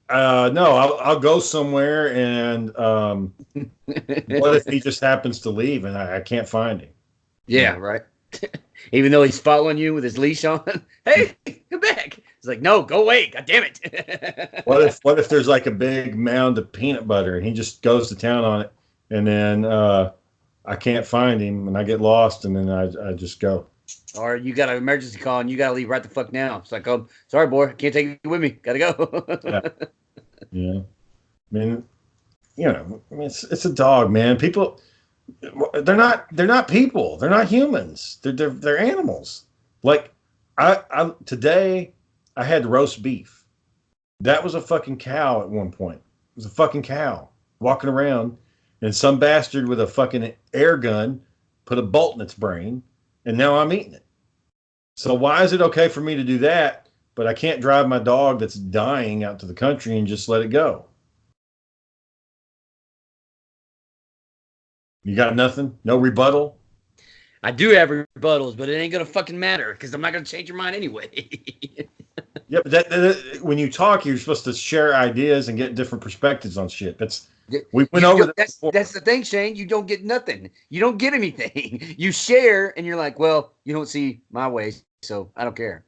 no, I'll go somewhere, and what if he just happens to leave and I can't find him? Yeah, right. Even though he's following you with his leash on. Hey, come back. It's like, no, go away. God damn it. What if there's like a big mound of peanut butter and he just goes to town on it, and then I can't find him and I get lost, and then I just go. Or you got an emergency call and you got to leave right the fuck now. It's like, oh, sorry, boy. Can't take you with me. Got to go. Yeah. I mean, it's a dog, man. People, they're not people. They're not humans. They're animals. Like today I had roast beef. That was a fucking cow at one point. It was a fucking cow walking around, and some bastard with a fucking air gun put a bolt in its brain, and now I'm eating it. So why is it okay for me to do that, but I can't drive my dog that's dying out to the country and just let it go? You got nothing? No rebuttal? I do have rebuttals, but it ain't going to fucking matter because I'm not going to change your mind anyway. Yeah, but that when you talk, you're supposed to share ideas and get different perspectives on shit. We went over that before. That's the thing, Shane. You don't get nothing. You don't get anything. You share, and you're like, well, you don't see my ways, so I don't care.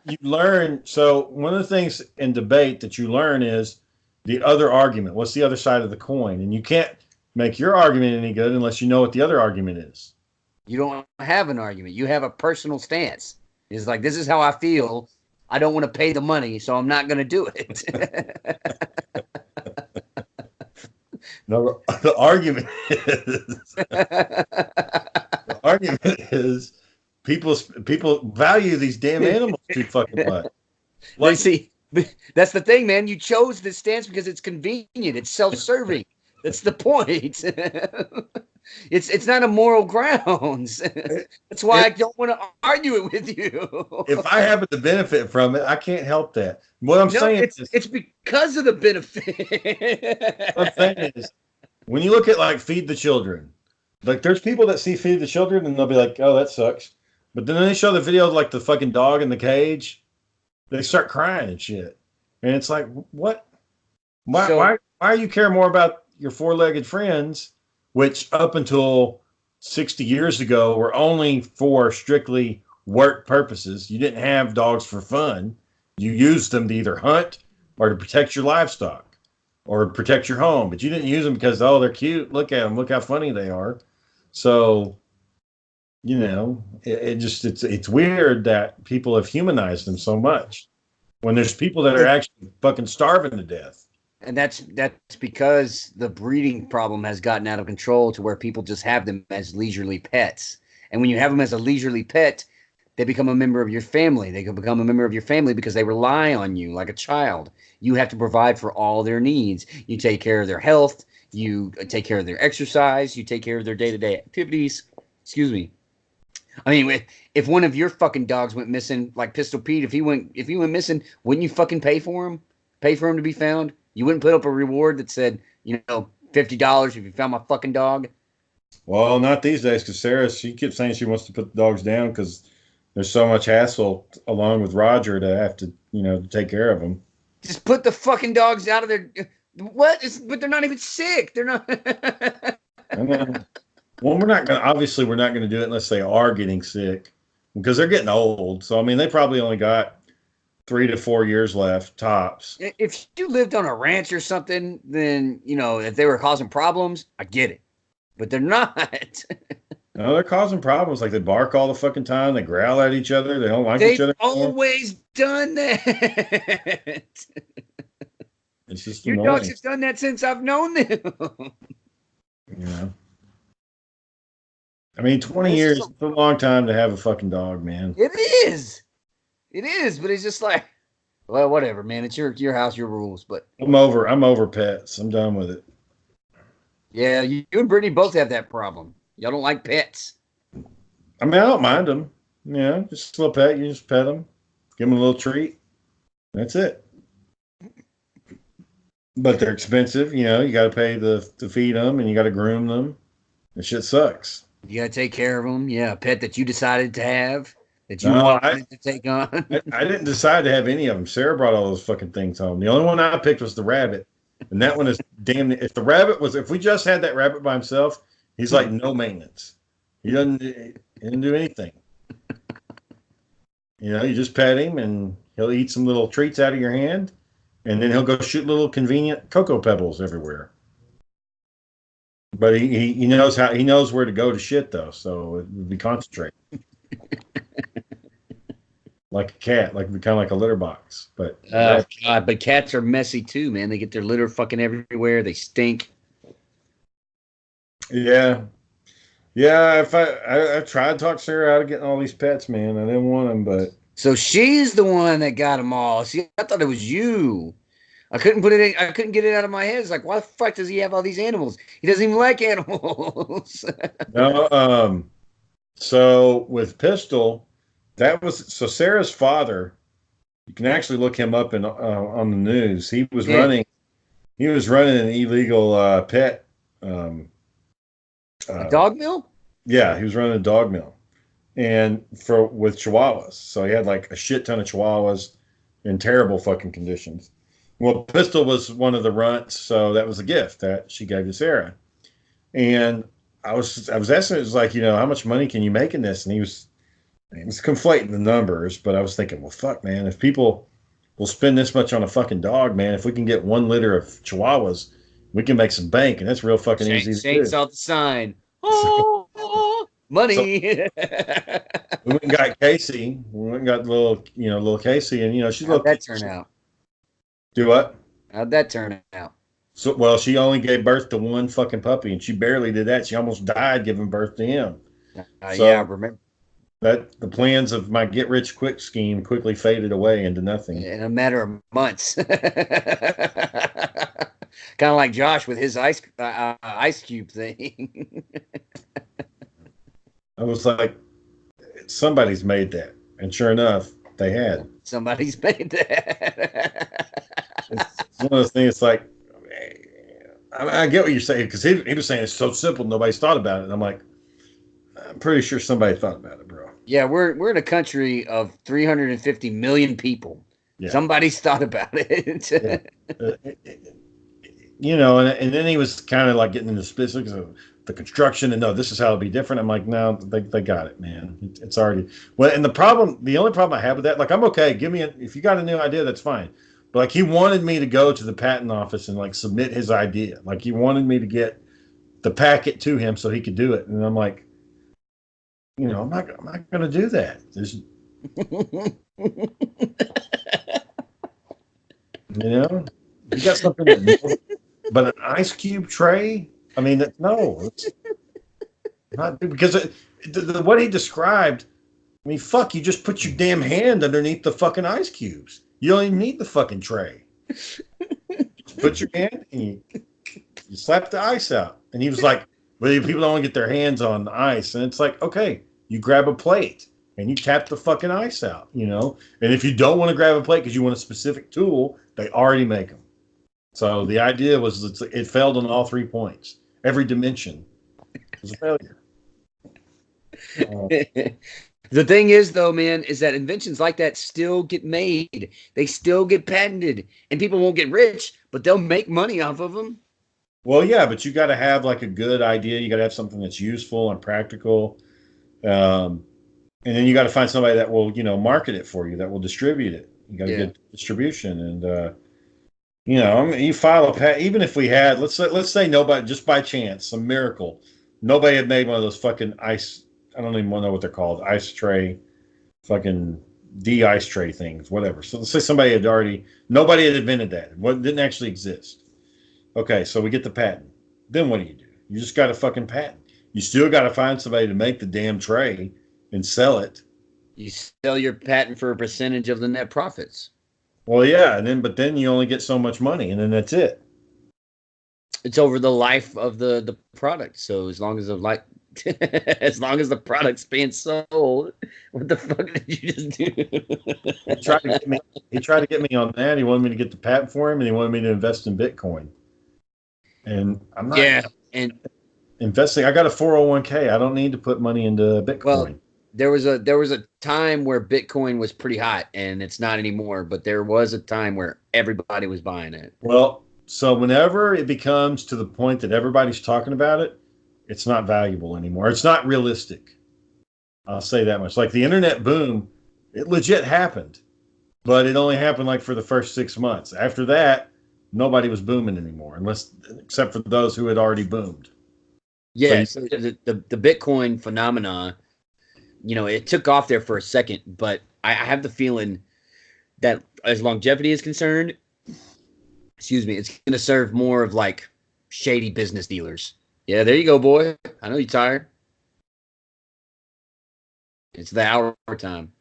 You learn. So one of the things in debate that you learn is the other argument. What's the other side of the coin? And you can't make your argument any good unless you know what the other argument is. You don't have an argument. You have a personal stance. It's like, this is how I feel. I don't want to pay the money, so I'm not going to do it. No, the argument is people value these damn animals too fucking much. Like, see, that's the thing, man. You chose this stance because it's convenient. It's self-serving. That's the point. It's not a moral grounds. That's why I don't want to argue it with you. If I happen to benefit from it, I can't help that. What I'm saying is, it's because of the benefit. What I'm saying is, when you look at like Feed the Children, like there's people that see Feed the Children and they'll be like, oh, that sucks. But then they show the video of like the fucking dog in the cage. They start crying and shit. And it's like, what? Why you care more about your four-legged friends, which up until 60 years ago were only for strictly work purposes? You didn't have dogs for fun. You used them to either hunt or to protect your livestock or protect your home. But you didn't use them because, oh, they're cute. Look at them. Look how funny they are. So, it's weird that people have humanized them so much when there's people that are actually fucking starving to death. And that's because the breeding problem has gotten out of control to where people just have them as leisurely pets. And when you have them as a leisurely pet, they become a member of your family. They can become a member of your family because they rely on you like a child. You have to provide for all their needs. You take care of their health. You take care of their exercise. You take care of their day-to-day activities. Excuse me. I mean, if one of your fucking dogs went missing, like Pistol Pete, if he went missing, wouldn't you fucking pay for him? Pay for him to be found? You wouldn't put up a reward that said, $50 if you found my fucking dog? Well, not these days, because Sarah, she keeps saying she wants to put the dogs down because there's so much hassle along with Roger to have to, to take care of them. Just put the fucking dogs out of their. What? But they're not even sick. They're not. Well, we're not going to do it unless they are getting sick, because they're getting old. So, I mean, they probably only got 3 to 4 years left, tops. If you lived on a ranch or something, then, if they were causing problems, I get it. But they're not. No, they're causing problems. Like, they bark all the fucking time. They growl at each other. They don't like each other anymore. They've always done that. It's just your dogs have done that since I've known them. Yeah. I mean, 20 years is a long time to have a fucking dog, man. It is. It is, but it's just like, well, whatever, man. It's your house, your rules. But I'm over pets. I'm done with it. Yeah, you and Brittany both have that problem. Y'all don't like pets. I mean, I don't mind them. Yeah, just a little pet. You just pet them, give them a little treat. That's it. But they're expensive. You got to pay to feed them, and you got to groom them. That shit sucks. You got to take care of them. Yeah, a pet that you decided to have, that you wanted to take on. I didn't decide to have any of them. Sarah brought all those fucking things home. The only one I picked was the rabbit. And that one is damn. If we just had that rabbit by himself, he's like no maintenance. He didn't do anything. You just pet him and he'll eat some little treats out of your hand, and then he'll go shoot little convenient cocoa pebbles everywhere. But he knows where to go to shit though, so it would be concentrated. Like a cat, kind of like a litter box. But God, but cats are messy too, man. They get their litter fucking everywhere. They stink. Yeah. If I tried to talk Sarah out of getting all these pets, man. I didn't want them, but so she's the one that got them all. See, I thought it was you. I couldn't get it out of my head. It's like, why the fuck does he have all these animals? He doesn't even like animals. No. So with Pistol. So Sarah's father, you can actually look him up on the news. He was running an illegal pet. A dog mill? Yeah, he was running a dog mill, and with Chihuahuas. So he had like a shit ton of Chihuahuas in terrible fucking conditions. Well, Pistol was one of the runts, so that was a gift that she gave to Sarah. And I was asking, it was like, how much money can you make in this? And he was conflating the numbers, but I was thinking, well, fuck, man, if people will spend this much on a fucking dog, man, if we can get 1 litter of Chihuahuas, we can make some bank, and that's real fucking easy to do. Saints out the sign. Oh, money. So, we went and got Casey. We went and got little Casey, and she's How'd that turn out? Do what? How'd that turn out? So, well, she only gave birth to 1 fucking puppy, and she barely did that. She almost died giving birth to him. Yeah, I remember. That the plans of my get-rich-quick scheme quickly faded away into nothing. In a matter of months. Kind of like Josh with his ice cube thing. I was like, somebody's made that. And sure enough, they had. Somebody's made that. It's one of those things, it's like, I get what you're saying, because he was saying it's so simple, nobody's thought about it. And I'm like, I'm pretty sure somebody thought about it, bro. Yeah, we're in a country of 350 million people. Yeah. Somebody's thought about it. And then he was kind of like getting into specifics of the construction, and no, this is how it'll be different. I'm like, no, they got it, man. It's already well. And the only problem I have with that, like, I'm okay. If you got a new idea, that's fine. But like, he wanted me to go to the patent office and like submit his idea. Like, he wanted me to get the packet to him so he could do it, and I'm like, I'm not going to do that. You got something but an ice cube tray? I mean, no. It's not, because what he described, I mean, fuck, you just put your damn hand underneath the fucking ice cubes. You don't even need the fucking tray. Just put your hand and you slap the ice out. And he was like, well, people don't want to get their hands on the ice. And it's like, okay, you grab a plate and you tap the fucking ice out, you know? And if you don't want to grab a plate because you want a specific tool, they already make them. So the idea was it failed on all 3 points. Every dimension was a failure. The thing is, though, man, is that inventions like that still get made. They still get patented, and people won't get rich, but they'll make money off of them. Well, yeah, but you got to have like a good idea. You got to have something that's useful and practical, and then you got to find somebody that will, you know, market it for you, that will distribute it. You got to get distribution, and you know, I mean, you file a patent. Even if we had, let's say nobody, just by chance, some miracle, nobody had made one of those fucking ice. I don't even want to know what they're called. Ice tray, fucking de-ice tray things, whatever. So let's say nobody had invented that. It didn't actually exist. Okay, so we get the patent. Then what do? You just got a fucking patent. You still got to find somebody to make the damn tray and sell it. You sell your patent for a percentage of the net profits. Well, yeah, but then you only get so much money, and then that's it. It's over the life of the product. So as long as as long as the product's being sold, what the fuck did you just do? He tried to get me on that. He wanted me to get the patent for him, and he wanted me to invest in Bitcoin. And I'm not investing. I got a 401k. I don't need to put money into Bitcoin. Well, there was a time where Bitcoin was pretty hot, and it's not anymore. But there was a time where everybody was buying it. Well, so whenever it becomes to the point that everybody's talking about it, it's not valuable anymore. It's not realistic. I'll say that much. Like the internet boom, it legit happened, but it only happened like for the first 6 months. After that, nobody was booming anymore, except for those who had already boomed. Yeah, so the Bitcoin phenomenon, you know, it took off there for a second, but I have the feeling that as longevity is concerned, it's going to serve more of like shady business dealers. Yeah, there you go, boy. I know you're tired. It's the hour time.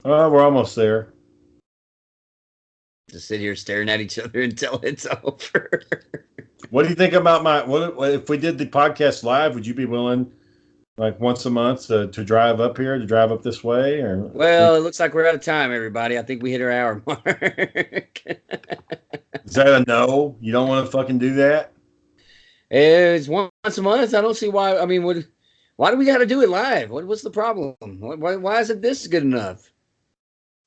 We're almost there. Just sit here staring at each other until it's over. What do you think about what if we did the podcast live? Would you be willing, like once a month, to drive up here, to drive up this way? Or well, it looks like we're out of time, everybody. I think we hit our hour mark. Is that a no? You don't want to fucking do that? It's once a month. I don't see why. I mean, why do we got to do it live? What's the problem? Why isn't this good enough?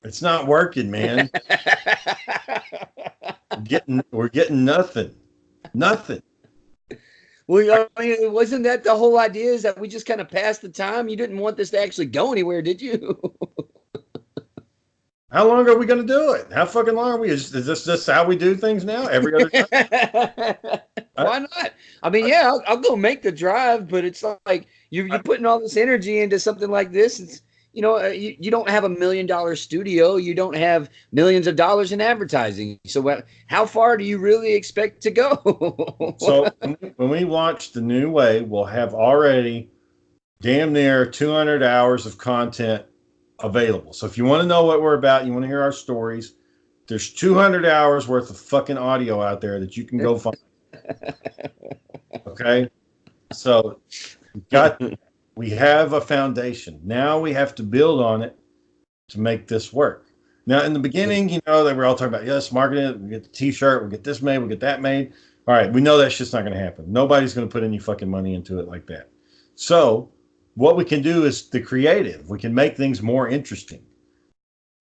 It's not working, man. We're getting nothing. Nothing. Well, I mean, wasn't that the whole idea? Is that we just kind of passed the time? You didn't want this to actually go anywhere, did you? How long are we going to do it? How fucking long are we? Is this just how we do things now? Every other time? Why not? I mean, yeah, I'll go make the drive, but it's like you're putting all this energy into something like this. It's, you know, you don't have $1 million studio. You don't have millions of dollars in advertising. So how far do you really expect to go? So when we launch the new way, we'll have already damn near 200 hours of content available. So if you want to know what we're about, you want to hear our stories, there's 200 hours worth of fucking audio out there that you can go find. Okay? So we have a foundation. Now we have to build on it to make this work. Now, in the beginning, you know, they were all talking about, yes, marketing it, we get the t-shirt, we get this made, we get that made. All right, we know that shit's not going to happen. Nobody's going to put any fucking money into it like that. So what we can do is the creative. We can make things more interesting.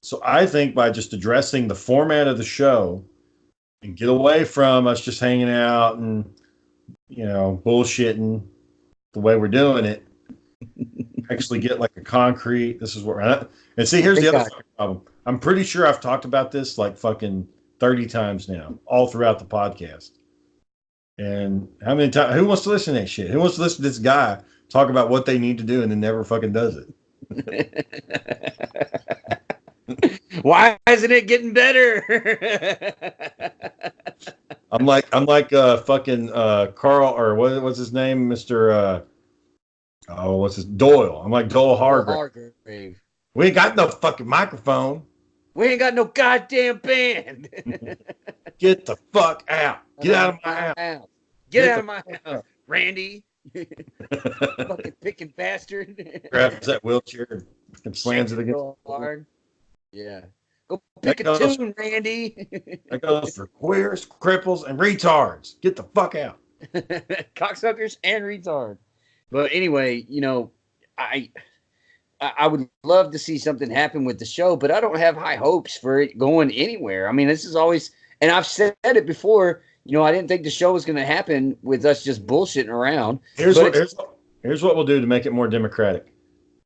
So I think by just addressing the format of the show and get away from us just hanging out and, you know, bullshitting the way we're doing it, actually get like a concrete, this is what we're at. And see, here's the other problem. I'm pretty sure I've talked about this like fucking 30 times now, all throughout the podcast. And how many times, who wants to listen to that shit? Who wants to listen to this guy talk about what they need to do and then never fucking does it? Why isn't it getting better? I'm like fucking Carl, or what's his name? Mr. What's his Doyle. I'm like Doyle Hargrave. We ain't got no fucking microphone. We ain't got no goddamn band. Get the fuck out. Get out of my house. Get out of my house, Randy. Fucking picking bastard. Grabs that wheelchair and slams it against hard. Yeah. Go pick a tune, Randy. That goes for queers, cripples, and retards. Get the fuck out. Cocksuckers and retard. But anyway, you know, I would love to see something happen with the show, but I don't have high hopes for it going anywhere. I mean, this is always, and I've said it before, you know, I didn't think the show was going to happen with us just bullshitting around. Here's what we'll do to make it more democratic.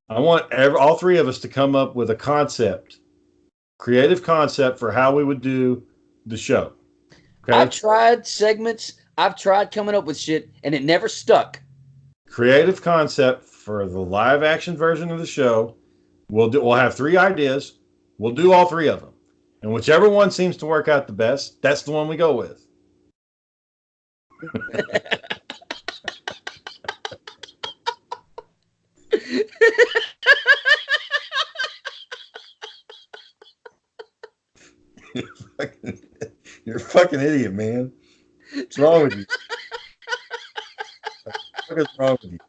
I want all three of us to come up with a concept, creative concept for how we would do the show. Okay? I've tried segments. I've tried coming up with shit, and it never stuck. Creative concept for the live action version of the show. We'll have 3 ideas. We'll do all 3 of them. And whichever one seems to work out the best, that's the one we go with. You're a fucking idiot, man. What's wrong with you? What is wrong with you?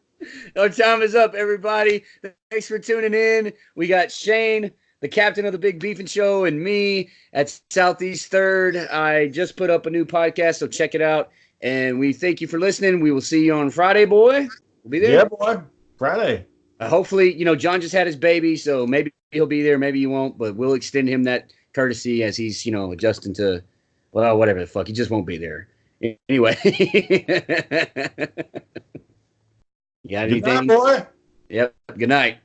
Our time is up, everybody. Thanks for tuning in. We got Shane, the captain of the Big Beefin' Show, and me at Southeast Third. I just put up a new podcast, so check it out. And we thank you for listening. We will see you on Friday, boy. We'll be there. Yeah, boy. Friday. Hopefully, you know, John just had his baby, so maybe he'll be there, maybe he won't, but we'll extend him that courtesy as he's, you know, adjusting to, well, whatever the fuck. He just won't be there. Anyway. You got anything? Good night, boy. Yep. Good night.